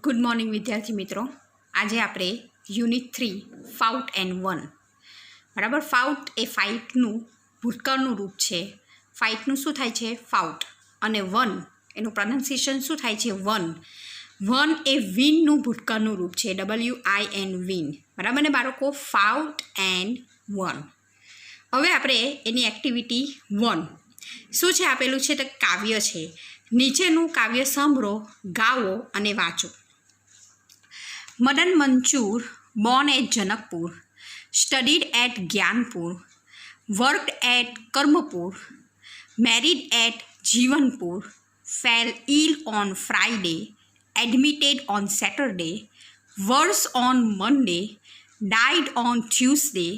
Good morning વિદ્યાર્થી મિત્રો. આજે આપણે યુનિટ 3 ફાઉટ એન્ડ વન, બરાબર. ફાઉટ એ ફાઇટનું ભૂતકાળનું રૂપ છે. ફાઇટનું શું થાય છે? ફાઉટ. અને વન એનું પ્રોનાઉન્સિએશન શું થાય છે? વન. વન એ વિનનું ભૂતકાળનું રૂપ છે. WIN વિન, બરાબર ને બાળકો? ફાઉટ એન્ડ વન. હવે આપણે એની એક્ટિવિટી 1 શું છે આપેલું છે? તો કાવ્ય છે. નીચેનું કાવ્ય સાંભળો, ગાઓ અને વાંચો. Madan મંચૂર born at Janakpur, studied at Gyanpur, worked at Karmapur, married at Jivanpur, fell ill on Friday, admitted on Saturday, worse on Monday, died on Tuesday,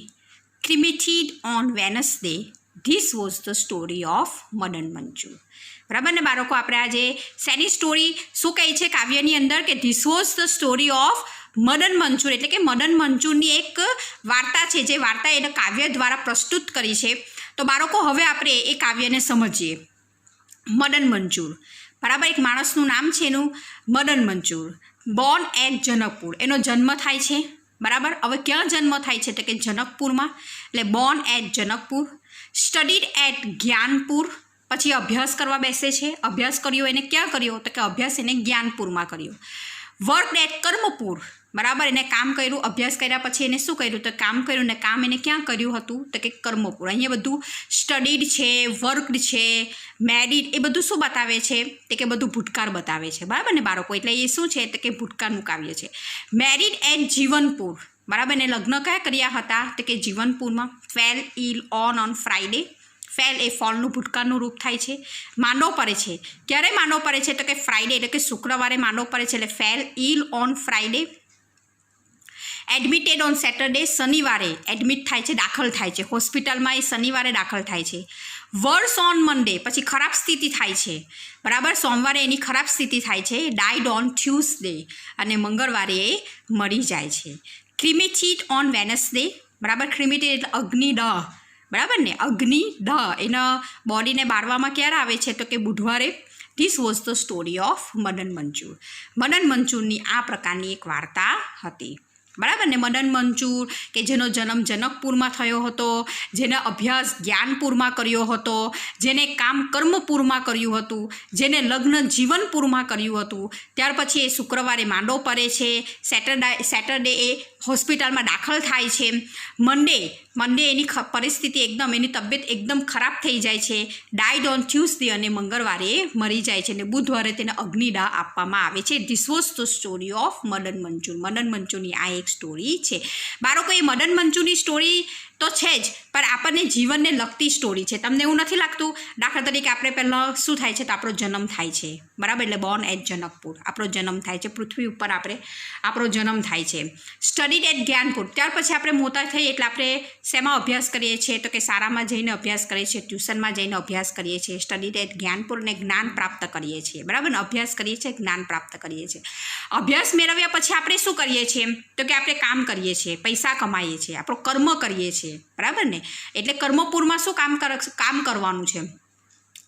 cremated on Wednesday. This was the story of Madan મંચૂર. બરાબર ને બાળકો? આપણે આજે શેની story શું કહે છે કાવ્યની અંદર? કે this was the story of Madan Manchur, એટલે કે મદન મંચૂરની એક વાર્તા છે, જે વાર્તા એને કાવ્ય દ્વારા પ્રસ્તુત કરી છે. તો બાળકો હવે આપણે એ કાવ્યને સમજીએ. મદન મંચૂર, બરાબર, એક માણસનું નામ છે એનું મદન મંચૂર. બોર્ન એટ જનકપુર, એનો જન્મ થાય છે, બરાબર. હવે ક્યાં જન્મ થાય છે? તો કે જનકપુરમાં, એટલે born at Janakpur. Studied at Gyanpur, પછી અભ્યાસ કરવા બેસે છે. અભ્યાસ કર્યો એને ક્યાં કર્યો? તો કે અભ્યાસ એને જ્ઞાનપુરમાં કર્યો. વર્ક એટ કર્મપુર, બરાબર, એને કામ કર્યું. અભ્યાસ કર્યા પછી એને શું કર્યું? તો કામ કર્યું. ને કામ એને ક્યાં કર્યું હતું? તો કે કર્મપુર. અહીંયા બધું સ્ટડીડ છે, વર્કડ છે, મેરિડ, એ બધું શું બતાવે છે? તો કે બધું ભૂતકાળ બતાવે છે, બરાબર ને બાળકો? એટલે એ શું છે? તો કે ભૂતકાળનું કાવ્ય છે. મેરિડ એટ જીવનપુર, બરાબર, ને લગ્ન કયા કર્યા હતા? તો કે જીવનપુરમાં. Fell ill on Friday. Fell એ ફોલનું ભૂતકાળનું રૂપ થાય છે. માંદો પડે છે. ક્યારે માંદો પડે છે? તો કે ફ્રાઈડે, એટલે કે શુક્રવારે માંદો પડે છે, એટલે fell ill on Friday. Admitted on Saturday, શનિવારે એડમિટ થાય છે, દાખલ થાય છે હોસ્પિટલમાં. એ શનિવારે દાખલ થાય છે. વર્સ ઓન મંડે, પછી ખરાબ સ્થિતિ થાય છે, બરાબર. સોમવારે એની ખરાબ સ્થિતિ થાય છે. ડાઇડ ઓન ટ્યુઝડે, અને મંગળવારે એ મરી જાય છે. ક્રિમેટેડ ઓન વેનસડે, બરાબર. ક્રિમેટેડ એટલે અગ્નિદહ, બરાબર ને? અગ્નિદહ એના બોડીને બાળવામાં ક્યારે આવે છે? તો કે બુધવારે. This was the story of Madan Manchur. Madan મંચૂરની આ પ્રકારની એક વાર્તા હતી, બરાબર ને? મદન મંચૂર કે જેનો જન્મ જનકપુરમાં થયો હતો, જેને અભ્યાસ જ્ઞાનપુરમાં કર્યો હતો, જેને કામ કર્મપુરમાં કર્યું હતું, જેને લગ્ન જીવનપુરમાં કર્યું હતું, ત્યાર પછી એ શુક્રવારે માંદો પડે છે. સેટરડે એ હોસ્પિટલમાં દાખલ થાય છે. મંડે એની પરિસ્થિતિ એકદમ, એની તબિયત એકદમ ખરાબ થઈ જાય છે. ડાઇડ ઓન ટ્યુઝડે, અને મંગળવારે મરી જાય છે. અને બુધવારે તેને અગ્નિદાહ આપવામાં આવે છે. This was the story of Madan Manchur. Madan મંચૂરની આ એક સ્ટોરી છે બાળકો. એ મદન મંચૂરની સ્ટોરી તો છે જ, પણ આપણને જીવનને લગતી સ્ટોરી છે. તમને એવું નથી લાગતું? દાખલા તરીકે આપણે પહેલાં શું થાય છે? તો આપણો જન્મ થાય છે, બરાબર. એટલે બોર્ન એટ જનકપુર, આપણો જન્મ થાય છે. પૃથ્વી ઉપર આપણો જન્મ થાય છે. સ્ટડીડ એટ જ્ઞાનપુર, ત્યાર પછી આપણે મોટા થઈએ એટલે આપણે શેમાં અભ્યાસ કરીએ છીએ? તો કે શાળામાં જઈને અભ્યાસ કરીએ છીએ, ટ્યુશનમાં જઈને અભ્યાસ કરીએ છીએ. સ્ટડીડ એટ જ્ઞાનપુર, ને જ્ઞાન પ્રાપ્ત કરીએ છીએ, બરાબર ને? અભ્યાસ કરીએ છીએ, જ્ઞાન પ્રાપ્ત કરીએ છીએ. અભ્યાસ મેળવ્યા પછી આપણે શું કરીએ છીએ? તો કે આપણે કામ કરીએ છીએ, પૈસા કમાઈએ છીએ, આપણો કર્મ કરીએ છીએ, બરાબર ને? એટલે કર્મપુરમાં શું કામ કરવાનું છે?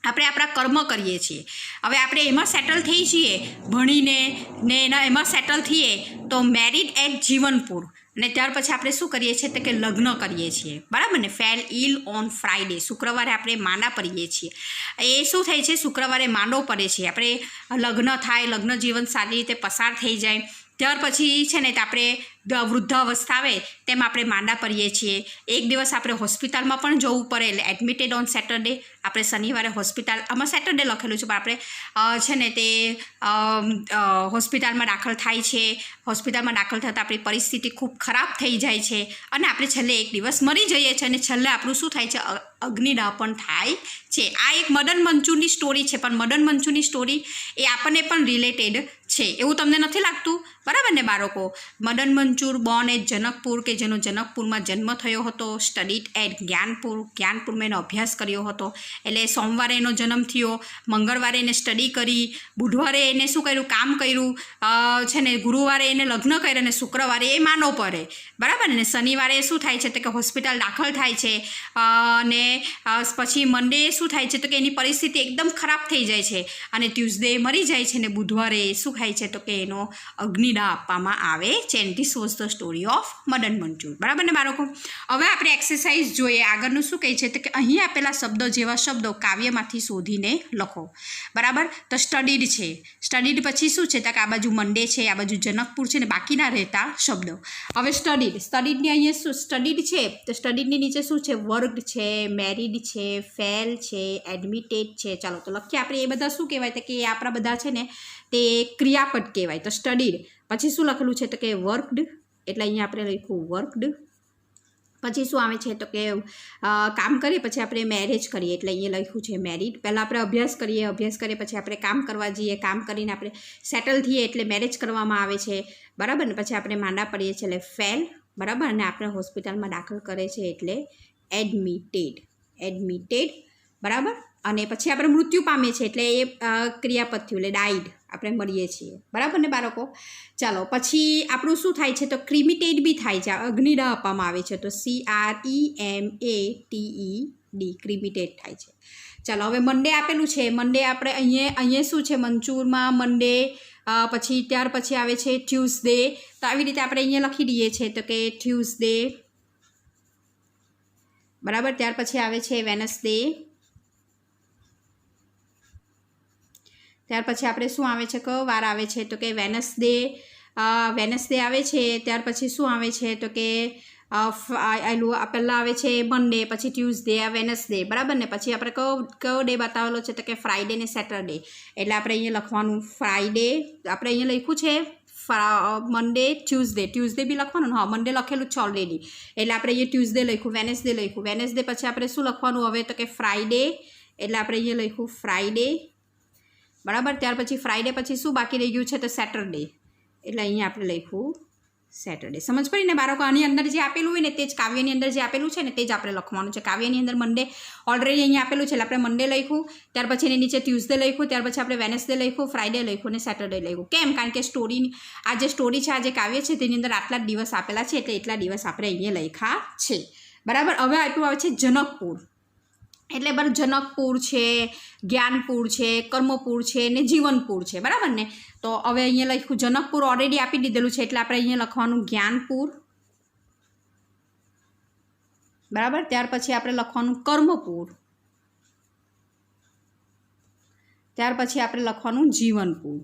આપણે આપણા કર્મ કરીએ છીએ. હવે આપણે એમાં સેટલ થઈ છીએ ભણીને, ને એમાં સેટલ થઈએ તો મેરિડ એટ જીવનપુર, અને ત્યાર પછી આપણે શું કરીએ છીએ? તો કે લગ્ન કરીએ છીએ, બરાબર ને? ફેલ ઇલ ઓન ફ્રાઈડે, શુક્રવારે આપણે માંદા પડીએ છીએ. એ શું થાય છે? શુક્રવારે માંદો પડે છે. આપણે લગ્ન થાય, લગ્ન જીવન સારી રીતે પસાર થઈ જાય. ત્યાર પછી છે ને તો આપણે વૃદ્ધાવસ્થા આવે તેમ આપણે માંદા પડીએ છીએ. એક દિવસ આપણે હોસ્પિટલમાં પણ જવું પડે, એટલે એડમિટેડ ઓન સેટરડે. આપણે શનિવારે હોસ્પિટલ, આમાં સેટરડે લખેલું છે, પણ આપણે છે ને તે હોસ્પિટલમાં દાખલ થાય છે. હોસ્પિટલમાં દાખલ થતાં આપણી પરિસ્થિતિ ખૂબ ખરાબ થઈ જાય છે, અને આપણે છેલ્લે એક દિવસ મરી જઈએ છીએ. અને છેલ્લે આપણું શું થાય છે? અગ્નિદાહ પણ થાય છે. આ એક મદન મંચૂરની સ્ટોરી છે, પણ મદન મંચૂરની સ્ટોરી એ આપણને પણ રિલેટેડ છે, એવું તમને નથી લાગતું? બરાબર ને બાળકો? મદન મંચુર બોર્ન એટ જનકપુર, કે જેનો જનકપુરમાં જન્મ થયો હતો. સ્ટડીડ એટ જ્ઞાનપુર, જ્ઞાનપુરમાં એનો અભ્યાસ કર્યો હતો. એટલે સોમવારે એનો જન્મ થયો, મંગળવારે એને સ્ટડી કરી, બુધવારે એને શું કર્યું, કામ કર્યું છે ને, ગુરુવારે એને લગ્ન કર્યા, અને શુક્રવારે એ માનો પડે. બરાબર ને? શનિવારે શું થાય છે તો કે હોસ્પિટલ દાખલ થાય છે, અને પછી મંડે શું થાય છે તો કે એની પરિસ્થિતિ એકદમ ખરાબ થઈ જાય છે, અને ટ્યુઝડે મરી જાય છે, ને બુધવારે શું થાય છે તો કે એનો અગ્નિદાહ આપવામાં આવે છે. And this was the story of Madan Manchur. બરાબર ને બાળકો? હવે આપણે એક્સરસાઇઝ જોઈએ. આગળનું શું કહે છે તો કે અહીં આપેલા શબ્દો જેવા શબ્દો કાવ્યમાંથી શોધીને લખો. બરાબર? તો સ્ટડીડ છે, સ્ટડીડ પછી શું છે તો કે આ બાજુ મંડે છે, આ બાજુ જનકપુર છે, ને બાકીના રહેતા શબ્દો. હવે સ્ટડીડની અહીંયા શું સ્ટડીડ છે તો સ્ટડીડની નીચે શું છે, વર્કડ છે, મેરીડ છે, ફેલ છે, એડમિટેડ છે. ચાલો તો લખીએ આપણે. એ બધા શું કહેવાય તો કે એ આપણા બધા છે ને તે ક્રિયાપદ કહેવાય. તો સ્ટડીડ પછી શું લખેલું છે તો કે વર્કડ, એટલે અહીંયા આપણે લખ્યું વર્કડ. પછી શું આવે છે તો કે કામ કરીએ પછી આપણે મેરેજ કરીએ, એટલે અહીંયા લખ્યું છે મેરીડ. પહેલાં આપણે અભ્યાસ કરીએ પછી આપણે કામ કરવા જઈએ, કામ કરીને આપણે સેટલ થઈએ એટલે મેરેજ કરવામાં આવે છે. બરાબર ને? પછી આપણે માંદા પડીએ છીએ એટલે ફેલ. બરાબર? અને આપણે હોસ્પિટલમાં દાખલ કરે છે એટલે એડમિટેડ. બરાબર? અને પછી આપણે મૃત્યુ પામીએ છીએ એટલે એ ક્રિયાપદ થયું એટલે ડાઈડ, આપણે મરીએ છીએ. બરાબર ને બાળકો? ચાલો પછી આપણું શું થાય છે તો ક્રિમિટેડ બી થાય છે, અગ્નિદાહ આપવામાં આવે છે. તો CREMATED, ક્રિમિટેડ થાય છે. ચાલો હવે મંડે આપેલું છે. મંડે આપણે અહીંયા શું છે મંચુરમાં મંડે, પછી ત્યાર પછી આવે છે ટ્યુઝડે. તો આવી રીતે આપણે અહીંયા લખી દઈએ છીએ તો કે ટ્યુઝડે. બરાબર? ત્યાર પછી આવે છે વેનસડે. ત્યાર પછી આપણે શું આવે છે, કયો વાર આવે છે તો કે વેનસડે આવે છે. ત્યાર પછી શું આવે છે તો કે પહેલાં આવે છે મંડે, પછી ટ્યુઝડે, વેનસડે. બરાબર ને? પછી આપણે કયો ડે બતાવેલો છે તો કે ફ્રાઈડે ને સેટરડે. એટલે આપણે અહીંયા લખવાનું ફ્રાઈડે. આપણે અહીંયા લખ્યું છે મંડે, ટ્યુઝડે બી લખવાનું. હા, મંડે લખેલું છે ઓલરેડી, એટલે આપણે અહીંયા ટ્યુઝડે લખ્યું, વેનસડે પછી આપણે શું લખવાનું હવે તો કે ફ્રાઈડે, એટલે આપણે અહીંયા લખ્યું ફ્રાઈડે. બરાબર? ત્યાર પછી ફ્રાઈડે પછી શું બાકી રહી ગયું છે તો સેટરડે, એટલે અહીંયા આપણે લખ્યું સેટરડે. સમજ પડી ને બાળકો? આની અંદર જે આપેલું હોય ને તે જ કાવ્યની અંદર જે આપેલું છે ને તે જ આપણે લખવાનું છે. કાવ્યની અંદર મંડે ઓલરેડી અહીંયા આપેલું છે એટલે આપણે મંડે લખ્યું, ત્યાર પછી એની નીચે ટ્યુઝડે લખ્યું, ત્યાર પછી આપણે વેનસડે લખ્યું, ફ્રાઈડે લખ્યું, અને સેટરડે લખ્યું. કેમ? કારણ કે આ જે સ્ટોરી છે, આ જે કાવ્ય છે તેની અંદર આટલા જ દિવસ આપેલા છે એટલે એટલા દિવસ આપણે અહીંયા લખ્યા છે. બરાબર? હવે આપ્યું આવે છે જનકપુર. એટલે બરાબર જનકપુર છે, જ્ઞાનપુર છે, કર્મપુર છે ને જીવનપુર છે. બરાબર ને? તો હવે અહીંયા લખ્યું જનકપુર ઓલરેડી આપી દીધેલું છે એટલે આપણે અહીંયા લખવાનું જ્ઞાનપુર. બરાબર? ત્યાર પછી આપણે લખવાનું કર્મપુર. ત્યાર પછી આપણે લખવાનું જીવનપુર.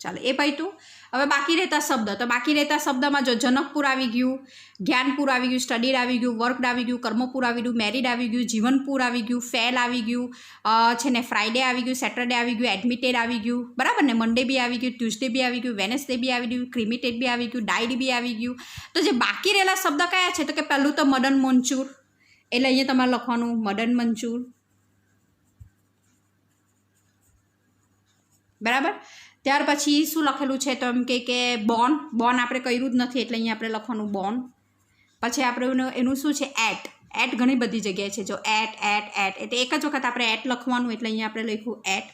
ચાલો એ પૈતું. હવે બાકી રહેતા શબ્દ, તો બાકી રહેતા શબ્દમાં જો જનકપુર આવી ગયું, જ્ઞાનપુર આવી ગયું, સ્ટડીડ આવી ગયું, વર્કડ આવી ગયું, કર્મપુર આવી ગયું, મેરીડ આવી ગયું, જીવનપુર આવી ગયું, ફેલ આવી ગયું છે ને, ફ્રાઈડે આવી ગયું, સેટરડે આવી ગયું, એડમિટેડ આવી ગયું. બરાબર ને? મંડે બી આવી ગયું, ટ્યુઝડે બી આવી ગયું, વેનસડે બી આવી ગયું, ક્રિમિટેડ બી આવી ગયું, ડાઈડ બી આવી ગયું. તો જે બાકી રહેલા શબ્દ કયા છે તો કે પહેલું તો મદન મંચુર, એટલે અહીંયા તમારે લખવાનું મદન મંચુર. બરાબર? ત્યાર પછી શું લખેલું છે તો એમ કે બોર્ન આપણે કર્યું જ નથી એટલે અહીંયા આપણે લખવાનું બોર્ન. પછી આપણે એનું શું છે એટ ઘણી બધી જગ્યાએ છે. જો એટ એટલે એક જ વખત આપણે એટ લખવાનું એટલે અહીંયા આપણે લખ્યું એટ.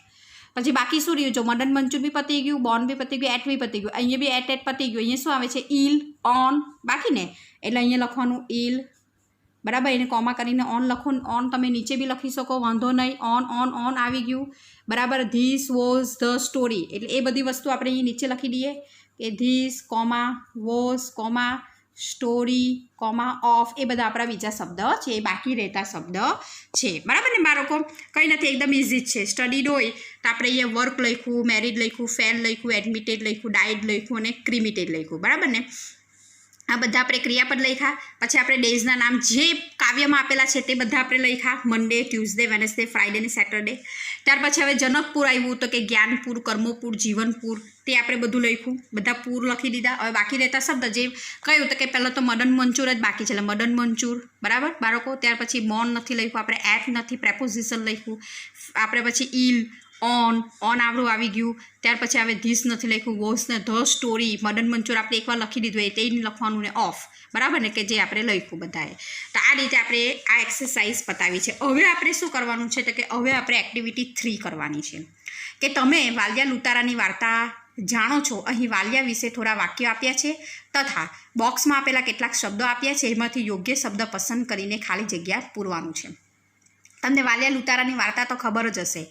પછી બાકી શું રહ્યું, જો મદન મંચુર બી પતી ગયું, બોર્ન બી પતી ગયું, એટ બી પતી ગયું, અહીંયા બી એટ પતી ગયું. અહીંયા શું આવે છે ઈલ, ઓન બાકી ને, એટલે અહીંયા લખવાનું ઈલ. બરાબર? એને કોમા કરીને ઓન લખો. ઓન તમે નીચે બી લખી શકો, વાંધો નહીં. ઓન આવી ગયું. બરાબર? ધીસ વોઝ ધ સ્ટોરી, એટલે એ બધી વસ્તુ આપણે અહીં નીચે લખી દઈએ કે this comma was comma story comma of, એ બધા આપણા બીજા શબ્દ છે, એ બાકી રહેતા શબ્દ છે. બરાબર ને બાળકો? કંઈ નથી, એકદમ ઇઝી જ છે. સ્ટડીડ હોય તો આપણે અહીંયા વર્ક લખ્યું, મેરીડ લખ્યું, ફેલ લખ્યું, એડમિટેડ લખ્યું, ડાઈડ લખ્યું અને ક્રિમિટેડ લખ્યું. બરાબર ને? આ બધા આપણે ક્રિયાપદ લખ્યા. પછી આપણે ડેઝના નામ જે કાવ્યમાં આપેલા છે તે બધા આપણે લખ્યા, મંડે, ટ્યુઝડે, વેનસડે, ફ્રાઈડે ને સેટરડે. ત્યાર પછી હવે જનકપુર આવ્યું તો કે જ્ઞાનપુર, કર્મપુર, જીવનપુર, તે આપણે બધું લખ્યું, બધા પૂર લખી દીધા. હવે બાકી રહેતા શબ્દ જે કયું તો કે પહેલાં તો મદન મંચુર જ બાકી છે એટલે મદન મંચુર. બરાબર બાળકો? ત્યાર પછી બોર્ન નથી લખ્યું આપણે, એટ નથી, પ્રેપોઝિશન લખ્યું આપણે, પછી ઈલ, ઓન આપણું આવી ગયું. ત્યાર પછી આવે ધીસ નથી લખ્યું, વોઝ ને ધ સ્ટોરી, મદન મંચોર આપણે એકવાર લખી દીધું એ તે લખવાનું ને ઓફ, બરાબર ને, કે જે આપણે લખ્યું બધાએ. તો આ રીતે આપણે આ એક્સરસાઇઝ પતાવી છે. હવે આપણે શું કરવાનું છે તો કે હવે આપણે એક્ટિવિટી 3 કરવાની છે કે તમે વાલિયા લુતારાની વાર્તા જાણો છો. અહીં વાલિયા વિશે થોડા વાક્યો આપ્યા છે તથા બોક્સમાં આપેલા કેટલાક શબ્દો આપ્યા છે. એમાંથી યોગ્ય શબ્દ પસંદ કરીને ખાલી જગ્યા પૂરવાનું છે. તમને વાલિયા લુતારાની વાર્તા તો ખબર જ હશે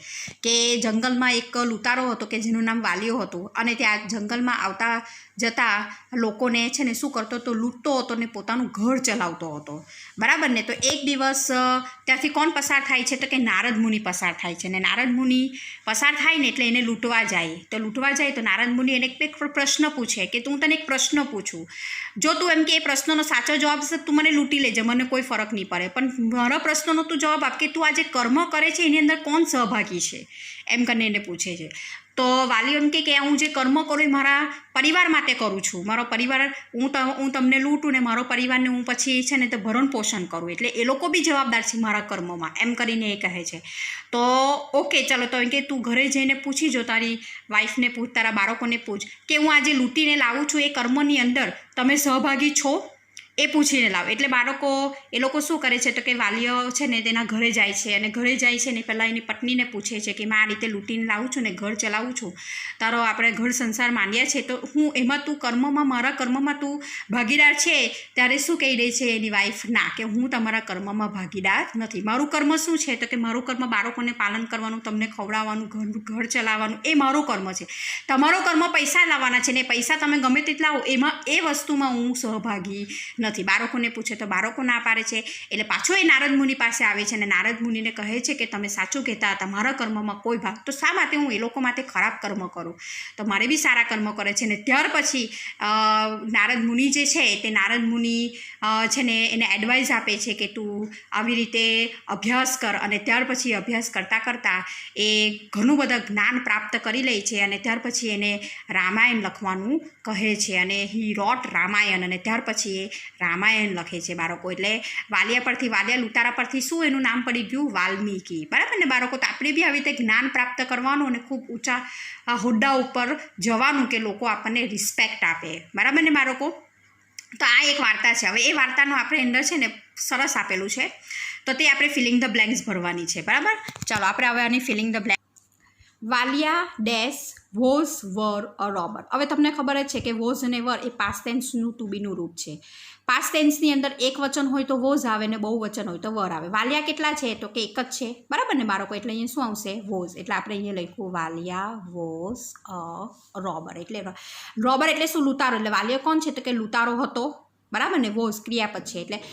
કે જંગલમાં એક લુતારો હતો કે જેનું નામ વાલિયો હતું અને ત્યાં જંગલમાં આવતા જતા લોકોને છે ને શું કરતો હતો, લૂંટતો હતો ને પોતાનું ઘર ચલાવતો હતો, બરાબર ને. તો એક દિવસ ત્યાંથી કોણ પસાર થાય છે તો કે નારદ મુનિ પસાર થાય છે. ને નારદ મુનિ પસાર થાય ને એટલે એને લૂંટવા જાય. તો લૂંટવા જાય તો નારદ મુનિ એને એક પ્રશ્ન પૂછે કે તું તને એક પ્રશ્ન પૂછું, જો તું એમ કે એ પ્રશ્નનો સાચો જવાબ છે તું મને લૂંટી લેજે, મને કોઈ ફરક નહીં પડે, પણ મારા પ્રશ્નનો તું જવાબ આપ કે તું આ જે કર્મ કરે છે એની અંદર કોણ સહભાગી છે, એમ કરીને એને પૂછે છે. તો વાલીઓ એમ કે હું જે કર્મ કરું એ મારા પરિવાર માટે કરું છું, મારો પરિવાર હું તમને લૂંટું ને મારો પરિવારને હું પછી છે ને તે ભરણ પોષણ કરું, એટલે એ લોકો બી જવાબદાર છે મારા કર્મમાં, એમ કરીને એ કહે છે. તો ઓકે ચલો, તો એમ કે તું ઘરે જઈને પૂછી જો, તારી વાઈફને પૂછ, તારા બાળકોને પૂછ કે હું આજે લૂંટીને લાવું છું એ કર્મની અંદર તમે સહભાગી છો, એ પૂછીને લાવ. એટલે બાળકો એ લોકો શું કરે છે તો કે વાલીઓ છે ને તેના ઘરે જાય છે અને ઘરે જાય છે ને પહેલાં એની પત્નીને પૂછે છે કે મેં આ રીતે લૂંટીને લાવું છું ને ઘર ચલાવું છું, તારો આપણે ઘર સંસાર માંડ્યા છે તો હું એમાં તું કર્મમાં, મારા કર્મમાં તું ભાગીદાર છે. ત્યારે શું કહી દે છે એની વાઈફ, ના, કે હું તમારા કર્મમાં ભાગીદાર નથી. મારું કર્મ શું છે તો કે મારું કર્મ બાળકોને પાલન કરવાનું, તમને ખવડાવવાનું, ઘર ચલાવવાનું, એ મારું કર્મ છે. તમારો કર્મ પૈસા લાવવાના છે ને પૈસા તમે ગમે તેટલા લાવો, એમાં એ વસ્તુમાં હું સહભાગી નથી. બાળકોને પૂછે તો બાળકો ના પાડે છે. એટલે પાછો એ નારદ મુનિ પાસે આવે છે અને નારદ મુનિને કહે છે કે તમે સાચું કહેતા હતા, મારા કર્મમાં કોઈ ભાગ, તો શા માટે હું એ લોકો માટે ખરાબ કર્મ કરું, તો મારે બી સારા કર્મ કરે છે. ને ત્યાર પછી નારદ મુનિ જે છે તે નારદ મુનિ છે ને એને એડવાઇસ આપે છે કે તું આવી રીતે અભ્યાસ કર. અને ત્યાર પછી અભ્યાસ કરતાં કરતાં એ ઘણું બધા જ્ઞાન પ્રાપ્ત કરી લે છે અને ત્યાર પછી એને રામાયણ લખવાનું કહે છે અને હી રોટ રામાયણ. અને ત્યાર પછી એ રામાયણ લખે છે બાળકો. એટલે વાલિયા લુતારા પરથી શું એનું નામ પડી ગયું, વાલ્મીકી, બરાબર ને બાળકો. તો આપણે બી આવી રીતે જ્ઞાન પ્રાપ્ત કરવાનું અને ખૂબ ઊંચા હોદ્દા ઉપર જવાનું કે લોકો આપણને રિસ્પેક્ટ આપે, બરાબર ને બાળકો. તો આ એક વાર્તા છે. હવે એ વાર્તાનું આપણે અંદર છે ને સરસ આપેલું છે, તો તે આપણે ફિલિંગ ધ બ્લેન્ક્સ ભરવાની છે, બરાબર. ચાલો આપણે હવે આની filling the blank. Valiya dash was were a robber. હવે તમને ખબર જ છે કે વોઝ અને વર એ પાસ્ટ ટેન્સનું ટુ બીનું રૂપ છે. પાસ્ટ ટેન્સની અંદર એક વચન હોય તો વોઝ આવે ને બહુ વચન હોય તો વર આવે. વાલિયા કેટલા છે તો કે એક જ છે, બરાબર ને બાળકો. એટલે અહીંયા શું આવશે, વોઝ. એટલે આપણે અહીંયા લખ્યું વાલિયા વોઝ અ રોબર. એટલે રોબર એટલે શું, લૂંટારો. એટલે વાલિયા કોણ છે તો કે લૂંટારો હતો, બરાબર ને. વોઝ ક્રિયાપદ છે એટલે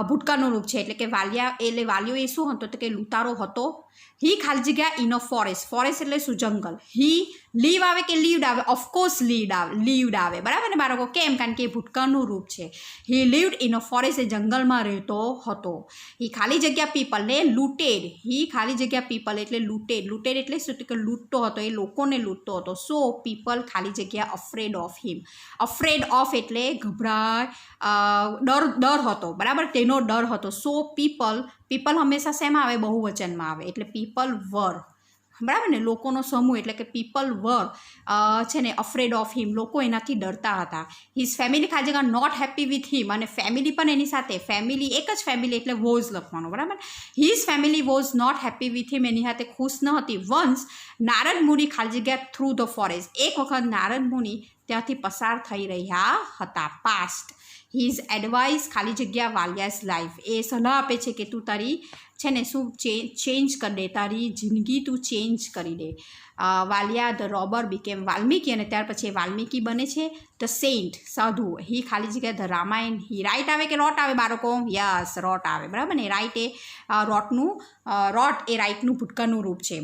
ભૂતકાળનું રૂપ છે. એટલે કે વાલિયા એટલે વાલિયો એ શું હતો તો કે લૂંટારો હતો. હી ખાલી જગ્યા ઇન અ ફોરેસ્ટ. ફોરેસ્ટ એટલે શું, જંગલ. હી લીવ આવે કે લીવડ આવે, ઓફકોર્સ લીવડ આવે, બરાબર ને બાળકો. કેમ, કારણ કે એ ભૂતકાળનું રૂપ છે. હી લીવડ ઇન અ ફોરેસ્ટ, એ જંગલમાં રહેતો હતો. હી ખાલી જગ્યા પીપલ ને લૂંટેડ. હી ખાલી જગ્યા પીપલ એટલે લૂંટેડ. લૂંટેડ એટલે શું કે લૂંટતો હતો, એ લોકોને લૂંટતો હતો. સો પીપલ ખાલી જગ્યા afraid of him. Afraid of એટલે ગભરાય, ડર હતો, બરાબર, તેનો ડર હતો. સો પીપલ હંમેશા શેમાં આવે, બહુવચનમાં આવે. એટલે પીપલ વર, બરાબર ને, લોકોનો સમૂહ. એટલે કે પીપલ વર છે ને અફ્રેડ ઓફ હિમ, લોકો એનાથી ડરતા હતા. હિઝ ફેમિલી ખાલી જગ્યા નોટ હેપી વિથ હિમ, અને ફેમિલી પણ એની સાથે, ફેમિલી એક જ ફેમિલી એટલે વોઝ લખવાનું, બરાબર. His family was not happy with him, એની સાથે ખુશ ન હતી. વન્સ નારદ મુનિ ખાલી જગ્યા થ્રુ ધ ફોરેસ્ટ, એક વખત નારદ મુનિ ત્યાંથી પસાર થઈ રહ્યા હતા. પાસ્ટ હિઝ એડવાઇસ ખાલી જગ્યા વાલિયાસ લાઈફ, એ સલાહ આપે છે કે તું તારી છે ને શું ચેન્જ કરી દે, તારી જિંદગી તું ચેન્જ કરી દે. Valiya the robber became Valmiki, અને ત્યાર પછી વાલ્મીકી બને છે ધ સેન્ટ, સાધુ. હી ખાલી જગ્યા ધ રામાયણ. હી રાઇટ આવે કે રોટ આવે બાળકો, યસ રોટ આવે, બરાબર ને. રાઇટ એ રોટ એ રાઇટનું ભૂતકાળનું રૂપ છે,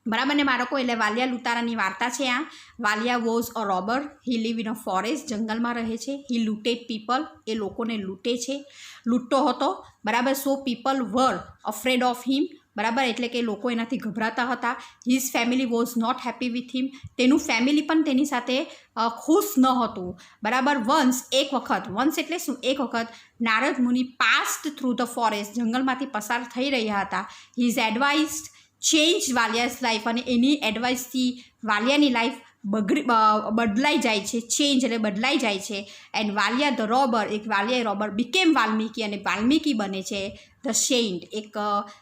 બરાબર ને બાળકો. એટલે વાલિયા લુતારાની વાર્તા છે આ. Valiya was a robber, he live in a forest, જંગલમાં રહે છે. હી લૂટેડ પીપલ, એ લોકોને લૂંટે છે, લૂંટતો હતો, બરાબર. So people were afraid of him, બરાબર. એટલે કે લોકો એનાથી ગભરાતા હતા. His family was not happy with him, તેનું ફેમિલી પણ તેની સાથે ખુશ ન હતું, બરાબર. વન્સ એક વખત, વન્સ એટલે શું, એક વખત નારદ મુનિ પાસ્ડ થ્રુ ધ ફોરેસ્ટ, જંગલમાંથી પસાર થઈ રહ્યા હતા. હિઝ એડવાઇસ્ડ ચેન્જ વાલિયાસ લાઈફ, અને એની એડવાઇસથી વાલિયાની લાઈફ બદલાઈ જાય છે. ચેન્જ એટલે બદલાઈ જાય છે. એન્ડ વાલિયા ધ રોબર, એક વાલિયા રોબર બીકેમ વાલ્મીકી, અને વાલ્મીકી બને છે ધ સેન્ટ, એક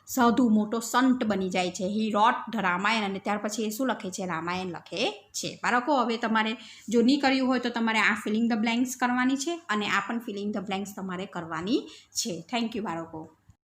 સાધુ મોટો સંત બની જાય છે. હી રોટ ધ રામાયણ, અને ત્યાર પછી એ શું લખે છે? રામાયણ લખે છે. બાળકો, હવે તમારે જો નહીં કર્યું હોય તો તમારે આ ફિલિંગ ધ બ્લેન્ક્સ કરવાની છે, અને આ પણ ફિલિંગ ધ બ્લેન્ક્સ તમારે કરવાની છે. થેન્ક યુ બાળકો.